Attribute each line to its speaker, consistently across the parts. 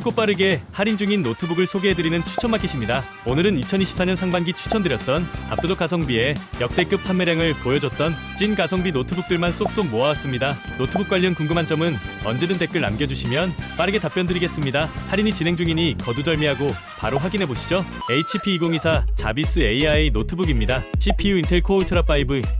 Speaker 1: 쉽고 빠르게 할인 중인 노트북을 소개해드리는 추천마켓입니다. 오늘은 2024년 상반기 추천드렸던 압도적 가성비에 역대급 판매량을 보여줬던 찐 가성비 노트북들만 쏙쏙 모아왔습니다. 노트북 관련 궁금한 점은 언제든 댓글 남겨주시면 빠르게 답변 드리겠습니다. 할인이 진행 중이니 거두절미하고 바로 확인해보시죠. HP 2024 자비스 AI 노트북입니다. CPU 인텔 코어 울트라 5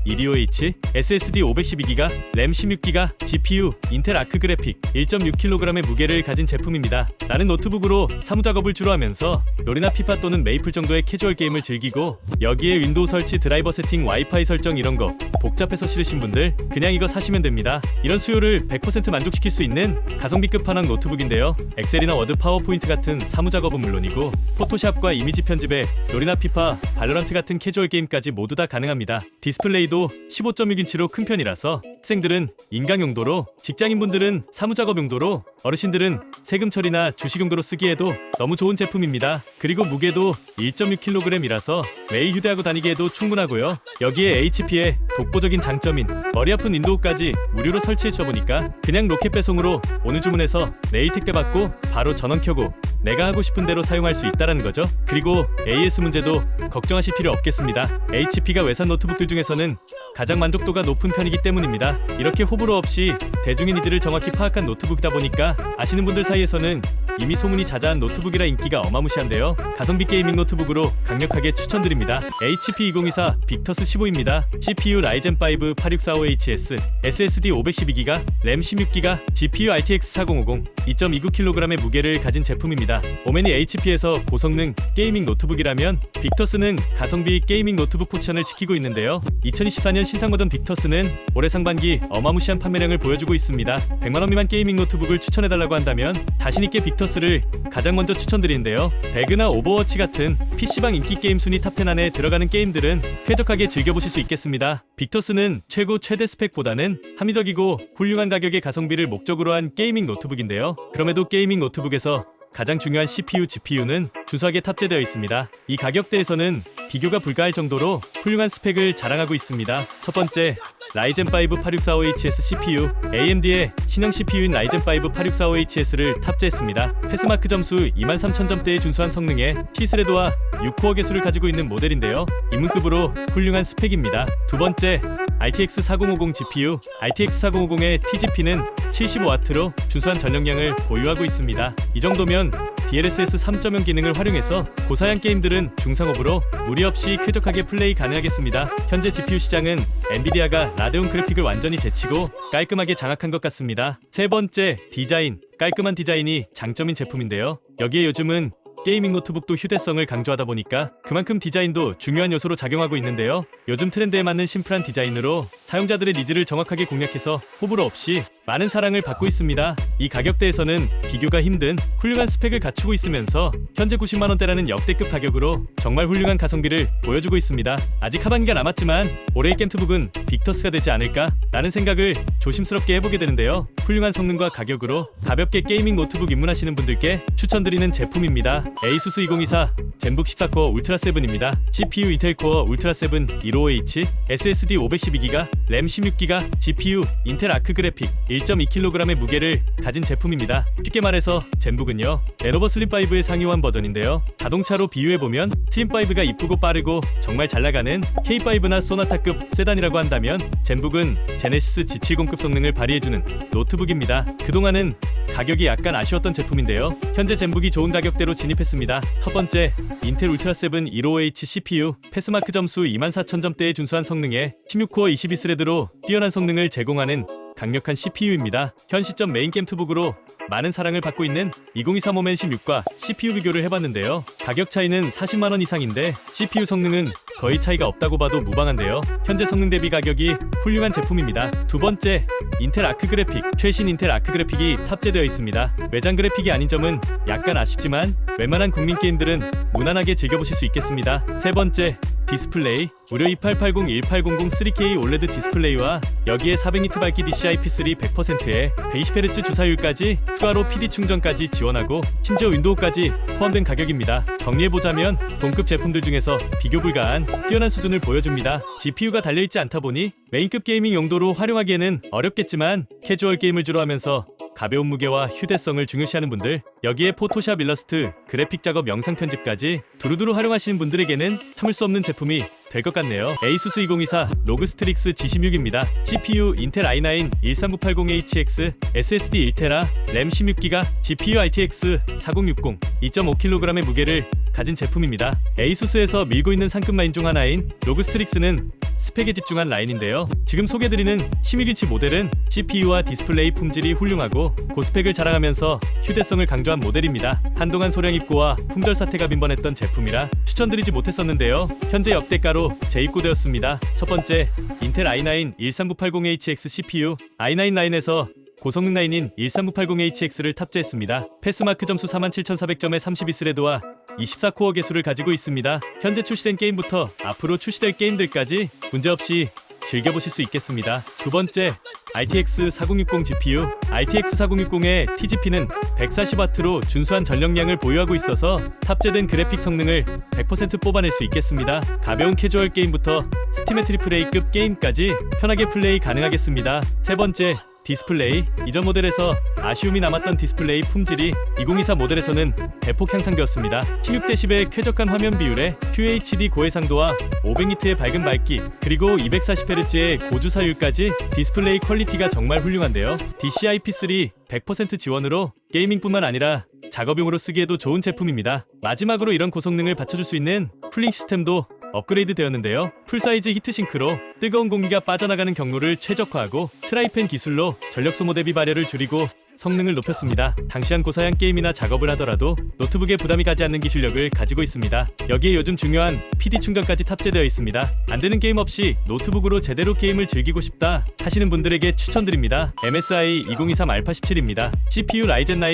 Speaker 1: 25H, SSD 512GB, 램 16GB, GPU 인텔 아크 그래픽, 1.6kg의 무게를 가진 제품입니다. 나는 노트북으로 사무작업을 주로 하면서 롤이나 피파 또는 메이플 정도의 캐주얼 게임을 즐기고 여기에 윈도우 설치, 드라이버 세팅, 와이파이 설정 이런거 복잡해서 싫으신 분들 그냥 이거 사시면 됩니다. 이런 수요를 100% 만족시킬 수 있는 가성비 끝판왕 노트북인데요. 엑셀이나 워드, 파워포인트 같은 사무작업은 물론이고 포토샵과 이미지 편집에 롤이나 피파, 발로란트 같은 캐주얼 게임까지 모두 다 가능합니다. 디스플레이도 15.6인치로 큰 편이라서 학생들은 인강 용도로, 직장인분들은 사무작업 용도로, 어르신들은 세금 처리나 주식 용도로 쓰기에도 너무 좋은 제품입니다. 그리고 무게도 1.6kg이라서 매일 휴대하고 다니기에도 충분하고요. 여기에 HP의 독보적인 장점인 머리 아픈 윈도우까지 무료로 설치해 주어보니까 그냥 로켓 배송으로 오늘 주문해서 내일 택배 받고 바로 전원 켜고 내가 하고 싶은 대로 사용할 수 있다는 거죠. 그리고 AS 문제도 걱정하실 필요 없겠습니다. HP가 외산 노트북들 중에서는 가장 만족도가 높은 편이기 때문입니다. 이렇게 호불호 없이 대중의 니즈를 정확히 파악한 노트북이다 보니까 아시는 분들 사이에서는 이미 소문이 자자한 노트북이라 인기가 어마무시한데요. 가성비 게이밍 노트북으로 강력하게 추천드립니다. HP 2024 빅터스 15입니다. CPU 라이젠 5 8645HS, SSD 512GB, 램 16GB, GPU RTX 4050, 2.29kg의 무게를 가진 제품입니다. 오메니 HP에서 고성능 게이밍 노트북이라면 빅터스는 가성비 게이밍 노트북 포지션을 지키고 있는데요. 2024년 신상 모델 빅터스는 올해 상반기 어마무시한 판매량을 보여주고 있습니다. 100만원 미만 게이밍 노트북을 추천해달라고 한다면 자신있게 빅터스를 가장 먼저 추천드리는데요. 배그나 오버워치 같은 PC방 인기 게임 순위 탑10 안에 들어가는 게임들은 쾌적하게 즐겨보실 수 있겠습니다. 빅터스는 최고 최대 스펙보다는 합리적이고 훌륭한 가격의 가성비를 목적으로 한 게이밍 노트북인데요. 그럼에도 게이밍 노트북에서 가장 중요한 CPU, GPU는 준수하게 탑재되어 있습니다. 이 가격대에서는 비교가 불가할 정도로 훌륭한 스펙을 자랑하고 있습니다. 첫 번째, 라이젠 5 8645HS CPU, AMD의 신형 CPU인 라이젠 5 8645HS를 탑재했습니다. 패스마크 점수 23000점대의 준수한 성능에 T스레드와 6코어 개수를 가지고 있는 모델인데요. 입문급으로 훌륭한 스펙입니다. 두 번째, RTX 4050 GPU, RTX 4050의 TGP는 75W로 준수한 전력량을 보유하고 있습니다. 이 정도면 DLSS 3.0 기능을 활용해서 고사양 게임들은 중상업으로 무리 없이 쾌적하게 플레이 가능하겠습니다. 현재 GPU 시장은 엔비디아가 라데온 그래픽을 완전히 제치고 깔끔하게 장악한 것 같습니다. 세 번째, 디자인. 깔끔한 디자인이 장점인 제품인데요. 여기에 요즘은 게이밍 노트북도 휴대성을 강조하다 보니까 그만큼 디자인도 중요한 요소로 작용하고 있는데요. 요즘 트렌드에 맞는 심플한 디자인으로 사용자들의 니즈를 정확하게 공략해서 호불호 없이 많은 사랑을 받고 있습니다. 이 가격대에서는 비교가 힘든 훌륭한 스펙을 갖추고 있으면서 현재 90만원대라는 역대급 가격으로 정말 훌륭한 가성비를 보여주고 있습니다. 아직 하반기가 남았지만 올해의 게임투북은 빅터스가 되지 않을까 라는 생각을 조심스럽게 해보게 되는데요. 훌륭한 성능과 가격으로 가볍게 게이밍 노트북 입문하시는 분들께 추천드리는 제품입니다. ASUS 2024 젠북 14코어 울트라 7입니다. CPU 인텔 코어 울트라 7 15H, SSD 512GB, 램 16GB, GPU 인텔 아크 그래픽, 1.2kg의 무게를 가진 제품입니다. 쉽게 말해서 젠북은요, 레노버 슬림5의 상용한 버전인데요. 자동차로 비유해보면 트림5가 이쁘고 빠르고 정말 잘나가는 K5나 소나타급 세단이라고 한다면 젠북은 제네시스 G70급 성능을 발휘해주는 노트북입니다. 그동안은 가격이 약간 아쉬웠던 제품인데요. 현재 젠북이 좋은 가격대로 진입했습니다. 첫 번째, 인텔 울트라 7 15H CPU, 패스마크 점수 24000점대의 준수한 성능에 16코어 22스레드로 뛰어난 성능을 제공하는 강력한 CPU입니다. 현 시점 메인 게임 투북으로 많은 사랑을 받고 있는 2023 오멘 16과 CPU 비교를 해봤는데요. 가격 차이는 40만원 이상인데 CPU 성능은 거의 차이가 없다고 봐도 무방한데요. 현재 성능 대비 가격이 훌륭한 제품입니다. 두 번째, 인텔 아크 그래픽. 최신 인텔 아크 그래픽이 탑재되어 있습니다. 외장 그래픽이 아닌 점은 약간 아쉽지만 웬만한 국민 게임들은 무난하게 즐겨보실 수 있겠습니다. 세 번째, 디스플레이. 무료 2880-1800 3K OLED 디스플레이와 여기에 400니트 밝기 DCI-P3 100%에 120Hz 주사율까지 추가로 PD 충전까지 지원하고 심지어 윈도우까지 포함된 가격입니다. 정리해보자면 동급 제품들 중에서 비교 불가한 뛰어난 수준을 보여줍니다. GPU가 달려있지 않다 보니 메인급 게이밍 용도로 활용하기에는 어렵겠지만 캐주얼 게임을 주로 하면서 가벼운 무게와 휴대성을 중요시하는 분들, 여기에 포토샵, 일러스트, 그래픽 작업, 영상 편집까지 두루두루 활용하시는 분들에게는 참을 수 없는 제품이 될 것 같네요. ASUS 2024 로그 스트릭스 G16입니다. CPU 인텔 i9 13980HX, SSD 1TB, 램 16GB, GPU RTX 4060, 2.5kg의 무게를 가진 제품입니다. ASUS에서 밀고 있는 상급 라인 중 하나인 로그 스트릭스는 스펙에 집중한 라인인데요. 지금 소개드리는 16인치 모델은 CPU와 디스플레이 품질이 훌륭하고 고스펙을 자랑하면서 휴대성을 강조한 모델입니다. 한동안 소량 입고와 품절 사태가 빈번했던 제품이라 추천드리지 못했었는데요. 현재 역대가로 재입고되었습니다. 첫 번째, 인텔 i9 13980HX CPU. i9 라인에서 고성능 라인인 13980HX를 탑재했습니다. 패스마크 점수 47400점의 32스레드와 24코어 개수를 가지고 있습니다. 현재 출시된 게임부터 앞으로 출시될 게임들까지 문제없이 즐겨보실 수 있겠습니다. 두 번째, RTX 4060 GPU. RTX 4060의 TGP는 140W로 준수한 전력량을 보유하고 있어서 탑재된 그래픽 성능을 100% 뽑아낼 수 있겠습니다. 가벼운 캐주얼 게임부터 스팀의 AAA급 게임까지 편하게 플레이 가능하겠습니다. 세 번째, 디스플레이. 이전 모델에서 아쉬움이 남았던 디스플레이 품질이 2024 모델에서는 대폭 향상되었습니다. 16대10의 쾌적한 화면 비율에 QHD 고해상도와 500니트의 밝은 밝기, 그리고 240Hz의 고주사율까지 디스플레이 퀄리티가 정말 훌륭한데요. DCI-P3 100% 지원으로 게이밍뿐만 아니라 작업용으로 쓰기에도 좋은 제품입니다. 마지막으로 이런 고성능을 받쳐줄 수 있는 쿨링 시스템도 업그레이드 되었는데요. 풀사이즈 히트싱크로 뜨거운 공기가 빠져나가는 경로를 최적화하고 트라이팬 기술로 전력 소모 대비 발열을 줄이고 성능을 높였습니다. 당시한 고사양 게임이나 작업을 하더라도 노트북에 부담이 가지 않는 기술력을 가지고 있습니다. 여기에 요즘 중요한 PD 충전까지 탑재되어 있습니다. 안되는 게임 없이 노트북으로 제대로 게임을 즐기고 싶다 하시는 분들에게 추천드립니다. MSI 2023 알파 17입니다. CPU 라이젠 9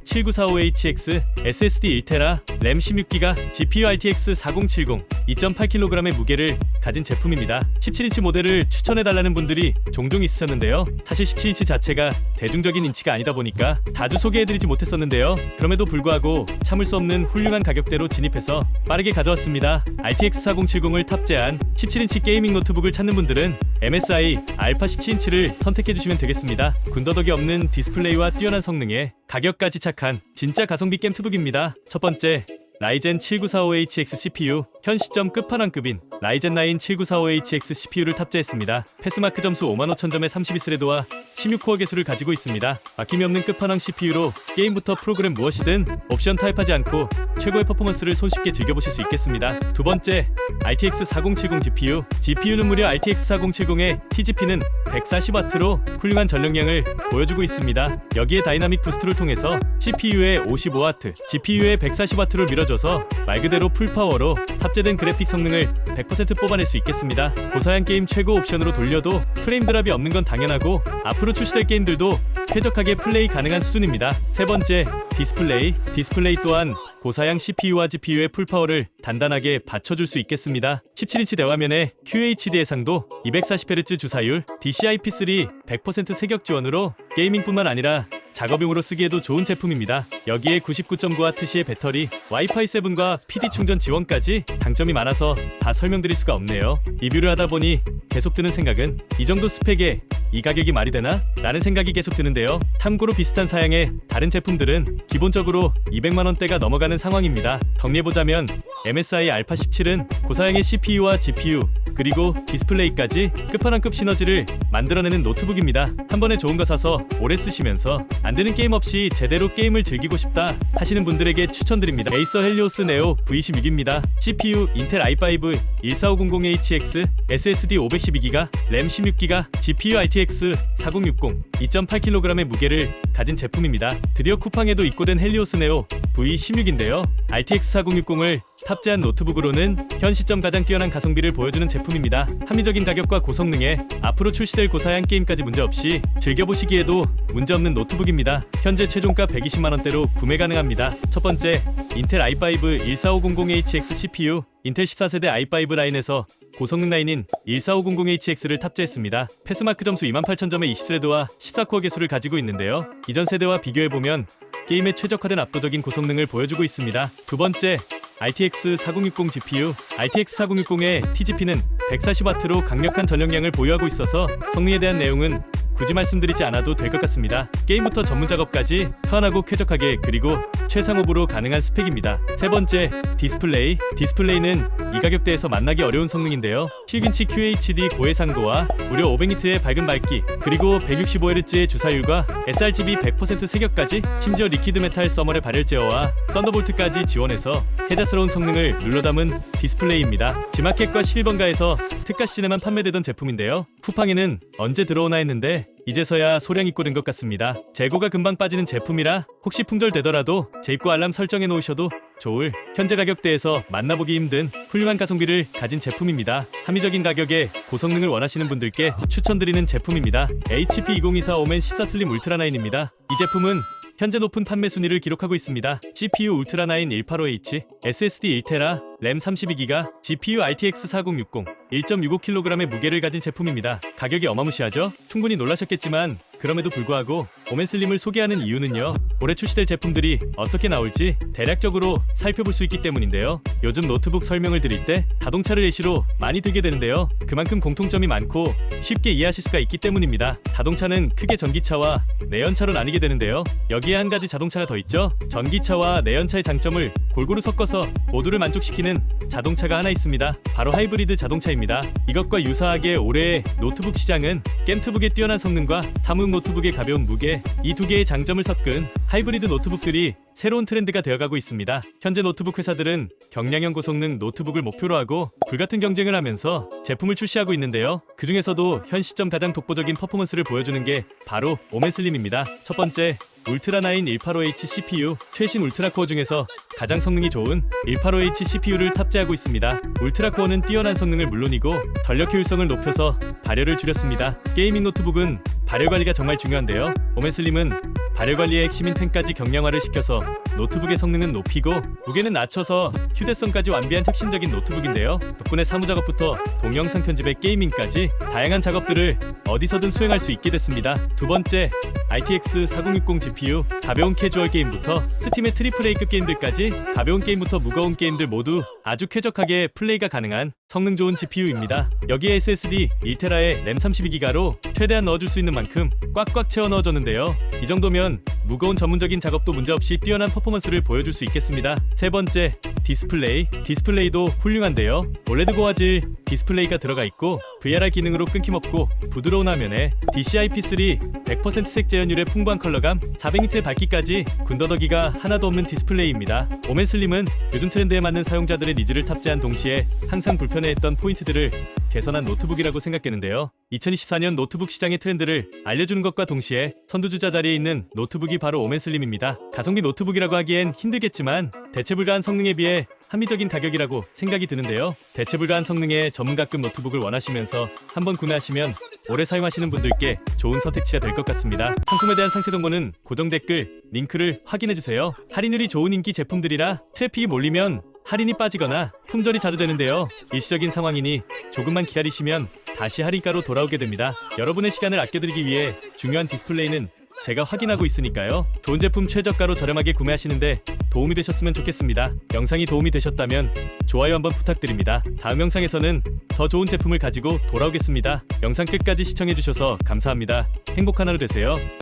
Speaker 1: 7945HX, SSD 1TB, 램 16GB, GPU RTX 4070, 2.8kg의 무게를 가진 제품입니다. 17인치 모델을 추천해달라는 분들이 종종 있으셨는데요. 사실 17인치 자체가 대중적인 인치가 아니다 보니까 자주 소개해드리지 못했었는데요. 그럼에도 불구하고 참을 수 없는 훌륭한 가격대로 진입해서 빠르게 가져왔습니다. RTX 4070을 탑재한 17인치 게이밍 노트북을 찾는 분들은 MSI 알파 17인치를 선택해주시면 되겠습니다. 군더더기 없는 디스플레이와 뛰어난 성능에 가격까지 착한 진짜 가성비 게임투북입니다. 첫 번째, 라이젠 7945HX CPU. 현 시점 끝판왕급인 라이젠 9 7945HX CPU를 탑재했습니다. 패스마크 점수 55000점의 32스레드와 16코어 개수를 가지고 있습니다. 막힘이 없는 끝판왕 CPU로 게임부터 프로그램 무엇이든 옵션 타입하지 않고 최고의 퍼포먼스를 손쉽게 즐겨보실 수 있겠습니다. 두 번째, RTX 4070 GPU. GPU는 무려 RTX 4070의 TGP는 140W로 훌륭한 전력량을 보여주고 있습니다. 여기에 다이나믹 부스트를 통해서 CPU의 55W, GPU의 140W를 밀어줘서 말 그대로 풀파워로 탑재된 그래픽 성능을 100% 뽑아낼 수 있겠습니다. 고사양 게임 최고 옵션으로 돌려도 프레임 드랍이 없는 건 당연하고 앞으로 출시될 게임들도 쾌적하게 플레이 가능한 수준입니다. 세 번째, 디스플레이. 디스플레이 또한 고사양 CPU와 GPU의 풀파워를 단단하게 받쳐줄 수 있겠습니다. 17인치 대화면에 QHD 해상도, 240Hz 주사율, DCI-P3 100% 세격 지원으로 게이밍뿐만 아니라 작업용으로 쓰기에도 좋은 제품입니다. 여기에 99.9W의 배터리, 와이파이 7과 PD 충전 지원까지 장점이 많아서 다 설명드릴 수가 없네요. 리뷰를 하다 보니 계속 드는 생각은 이 정도 스펙에 이 가격이 말이 되나? 라는 생각이 계속 드는데요. 참고로 비슷한 사양의 다른 제품들은 기본적으로 200만원대가 넘어가는 상황입니다. 정리해보자면 MSI 알파 17은 고사양의 CPU와 GPU, 그리고 디스플레이까지 끝판왕급 시너지를 만들어내는 노트북입니다. 한 번에 좋은 거 사서 오래 쓰시면서 안되는 게임 없이 제대로 게임을 즐기고 싶다 하시는 분들에게 추천드립니다. 에이서 헬리오스 네오 V16입니다. CPU 인텔 i5 14500HX, SSD 512GB, 램 16GB, GPU RTX 4060, 2.8kg의 무게를 가진 제품입니다. 드디어 쿠팡에도 입고된 헬리오스 네오 V16인데요. RTX 4060을 탑재한 노트북으로는 현 시점 가장 뛰어난 가성비를 보여주는 제품입니다. 합리적인 가격과 고성능에 앞으로 출시될 고사양 게임까지 문제없이 즐겨보시기에도 문제없는 노트북입니다. 현재 최종가 120만원대로 구매 가능합니다. 첫 번째, 인텔 i5 14500HX CPU. 인텔 14세대 i5 라인에서 고성능 라인인 14500HX를 탑재했습니다. 패스마크 점수 28000점의 20스레드와 14코어 개수를 가지고 있는데요. 이전 세대와 비교해보면 게임에 최적화된 압도적인 고성능을 보여주고 있습니다. 두 번째, RTX 4060 GPU. RTX 4060의 TGP는 140W로 강력한 전력량을 보유하고 있어서 성능에 대한 내용은 굳이 말씀드리지 않아도 될 것 같습니다. 게임부터 전문 작업까지 편하고 쾌적하게 그리고 최상업으로 가능한 스펙입니다. 세 번째, 디스플레이. 디스플레이는 이 가격대에서 만나기 어려운 성능인데요. 실긴치 QHD 고해상도와 무려 500니트의 밝은 밝기, 그리고 165Hz의 주사율과 sRGB 100% 색역까지, 심지어 리퀴드 메탈 써멀의 발열 제어와 썬더볼트까지 지원해서 혜자스러운 성능을 눌러담은 디스플레이입니다. G마켓과 11번가에서 특가 시즌에만 판매되던 제품인데요. 쿠팡에는 언제 들어오나 했는데 이제서야 소량 입고된 것 같습니다. 재고가 금방 빠지는 제품이라 혹시 품절되더라도 재입고 알람 설정해 놓으셔도 좋을 현재 가격대에서 만나보기 힘든 훌륭한 가성비를 가진 제품입니다. 합리적인 가격에 고성능을 원하시는 분들께 추천드리는 제품입니다. HP 2024 오멘 시사 슬림 울트라9입니다. 이 제품은 현재 높은 판매 순위를 기록하고 있습니다. CPU 울트라9 185H, SSD 1TB, 램 32GB, GPU RTX 4060, 1.65kg의 무게를 가진 제품입니다. 가격이 어마무시하죠? 충분히 놀라셨겠지만 그럼에도 불구하고 오멘슬림을 소개하는 이유는요, 올해 출시될 제품들이 어떻게 나올지 대략적으로 살펴볼 수 있기 때문인데요. 요즘 노트북 설명을 드릴 때 자동차를 예시로 많이 들게 되는데요. 그만큼 공통점이 많고 쉽게 이해하실 수가 있기 때문입니다. 자동차는 크게 전기차와 내연차로 나뉘게 되는데요. 여기에 한 가지 자동차가 더 있죠. 전기차와 내연차의 장점을 골고루 섞어서 모두를 만족시키는 자동차가 하나 있습니다. 바로 하이브리드 자동차입니다. 이것과 유사하게 올해의 노트북 시장은 겜트북의 뛰어난 성능과 사무용 노트북의 가벼운 무게, 이 두 개의 장점을 섞은 하이브리드 노트북들이 새로운 트렌드가 되어가고 있습니다. 현재 노트북 회사들은 경량형 고성능 노트북을 목표로 하고 불같은 경쟁을 하면서 제품을 출시하고 있는데요. 그 중에서도 현 시점 가장 독보적인 퍼포먼스를 보여주는 게 바로 오멘슬림입니다. 첫 번째, 울트라9 185H CPU. 최신 울트라코어 중에서 가장 성능이 좋은 185H CPU를 탑재하고 있습니다. 울트라코어는 뛰어난 성능을 물론이고 전력 효율성을 높여서 발열을 줄였습니다. 게이밍 노트북은 발열 관리가 정말 중요한데요. 오멘슬림은 발열 관리의 핵심인 팬까지 경량화를 시켜서 노트북의 성능은 높이고 무게는 낮춰서 휴대성까지 완비한 혁신적인 노트북인데요. 덕분에 사무작업부터 동영상 편집의 게이밍까지 다양한 작업들을 어디서든 수행할 수 있게 됐습니다. 두 번째, RTX 4060 GPU. 가벼운 캐주얼 게임부터 스팀의 트리플 A급 게임들까지 가벼운 게임부터 무거운 게임들 모두 아주 쾌적하게 플레이가 가능한 성능 좋은 GPU입니다. 여기에 SSD 1TB의 램 32GB로 최대한 넣어줄 수 있는 만큼 꽉꽉 채워 넣어줬는데요. 이 정도면 무거운 전문적인 작업도 문제없이 뛰어난 퍼포먼스를 보여줄 수 있겠습니다. 세 번째, 디스플레이. 디스플레이도 훌륭한데요. 올레드 고화질 디스플레이가 들어가 있고 VRR 기능으로 끊김없고 부드러운 화면에 DCI-P3 100% 색 재현율의 풍부한 컬러감, 400니트의 밝기까지 군더더기가 하나도 없는 디스플레이입니다. 오멘슬림은 요즘 트렌드에 맞는 사용자들의 니즈를 탑재한 동시에 항상 불편해했던 포인트들을 개선한 노트북이라고 생각되는데요. 2024년 노트북 시장의 트렌드를 알려주는 것과 동시에 선두주자 자리에 있는 노트북이 바로 오멘슬림입니다. 가성비 노트북이라고 하기엔 힘들겠지만 대체불가한 성능에 비해 합리적인 가격이라고 생각이 드는데요. 대체불가한 성능의 전문가급 노트북을 원하시면서 한번 구매하시면 오래 사용하시는 분들께 좋은 선택지가 될 것 같습니다. 상품에 대한 상세 정보는 고정 댓글 링크를 확인해주세요. 할인율이 좋은 인기 제품들이라 트래픽이 몰리면 할인이 빠지거나 품절이 자주 되는데요. 일시적인 상황이니 조금만 기다리시면 다시 할인가로 돌아오게 됩니다. 여러분의 시간을 아껴드리기 위해 중요한 디스플레이는 제가 확인하고 있으니까요. 좋은 제품 최저가로 저렴하게 구매하시는데 도움이 되셨으면 좋겠습니다. 영상이 도움이 되셨다면 좋아요 한번 부탁드립니다. 다음 영상에서는 더 좋은 제품을 가지고 돌아오겠습니다. 영상 끝까지 시청해주셔서 감사합니다. 행복한 하루 되세요.